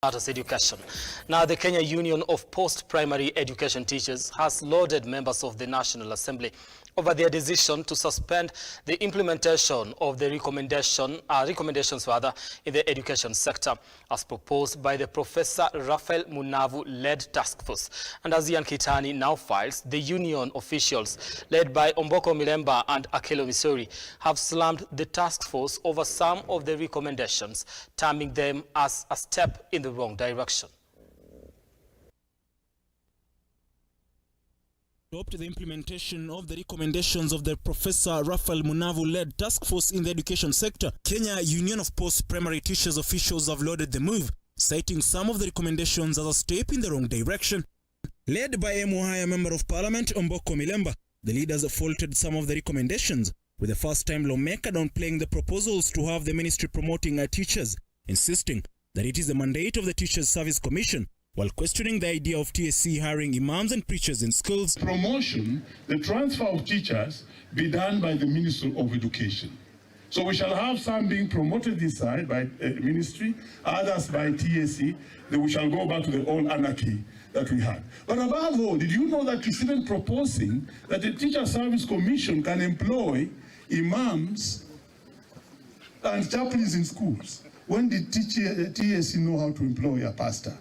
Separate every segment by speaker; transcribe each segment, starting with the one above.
Speaker 1: Education. Now, the Kenya Union of Post-Primary Education Teachers has lauded members of the National Assembly over their decision to suspend the implementation of the recommendations in the education sector, as proposed by the Professor Raphael Munavu-led Taskforce. And as Ian Kitani now files, the union officials, led by Omboko Milemba and Akelo Missouri, have slammed the Taskforce over some of the recommendations, terming them as a step in the wrong direction.
Speaker 2: To the implementation of the recommendations of the Professor Raphael Munavu-led task force in the education sector, Kenya Union of Post-Primary Teachers officials have lauded the move, citing some of the recommendations as a step in the wrong direction. Led by Emuhaya Member of Parliament Omboko Milemba, the leaders faulted some of the recommendations, with the first-time lawmaker downplaying the proposals to have the ministry promoting teachers, insisting that it is the mandate of the Teachers Service Commission, while questioning the idea of TSC hiring imams and preachers in schools.
Speaker 3: Promotion, the transfer of teachers, be done by the Ministry of Education. So we shall have some being promoted this side by ministry, others by TSC, then we shall go back to the old anarchy that we had. But above all, did you know that it's even proposing that the Teacher Service Commission can employ imams and chaplains in schools? When did TSC know how to employ a pastor?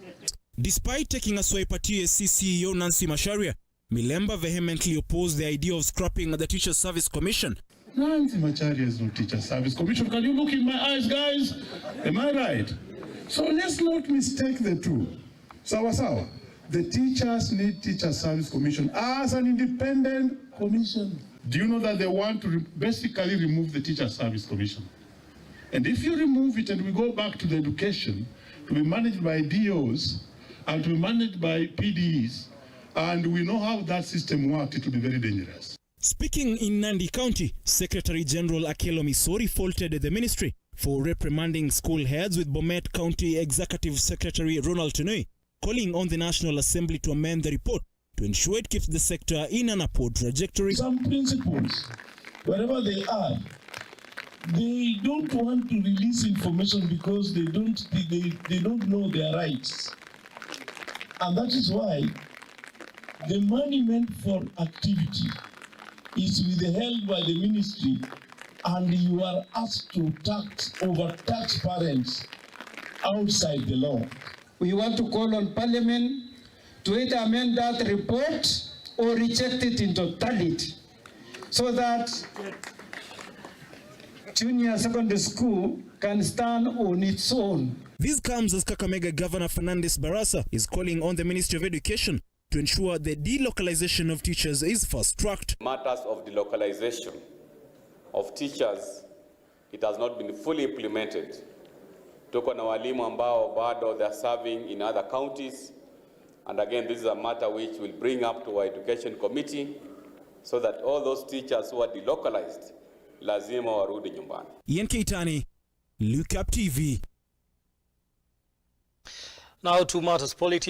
Speaker 2: Despite taking a swipe at TSC CEO Nancy Macharia, Milemba vehemently opposed the idea of scrapping the Teacher Service Commission.
Speaker 3: Nancy Macharia is not Teacher Service Commission. Can you look in my eyes, guys? Am I right? So let's not mistake the two. Sawa. The teachers need Teacher Service Commission as an independent commission. Do you know that they want to basically remove the Teacher Service Commission? And if you remove it and we go back to the education to be managed by DOs and to be managed by PDEs, and we know how that system worked, it will be very dangerous.
Speaker 2: Speaking in Nandi County, Secretary General Akelo Missouri faulted the ministry for reprimanding school heads, with Bomet County Executive Secretary Ronald Tunui calling on the National Assembly to amend the report to ensure it keeps the sector in an upward trajectory.
Speaker 4: Some principles, wherever they are, they don't want to release information because they don't know their rights. And that is why the money meant for activity is withheld by the ministry, and you are asked to overtax parents outside the law.
Speaker 5: We want to call on Parliament to either amend that report or reject it in totality, so that junior secondary school can stand on its own.
Speaker 2: This comes as Kakamega Governor Fernandes Barasa is calling on the Ministry of Education to ensure the delocalization of teachers is fast-tracked.
Speaker 6: Matters of delocalization of teachers, it has not been fully implemented. Tuko na walimu ambao bado they are serving in other counties, and again this is a matter which will bring up to our education committee so that all those teachers who are delocalized lazima warudi nyumbani.
Speaker 2: Ian Kitani, Look Up TV.
Speaker 1: Now to matters politics.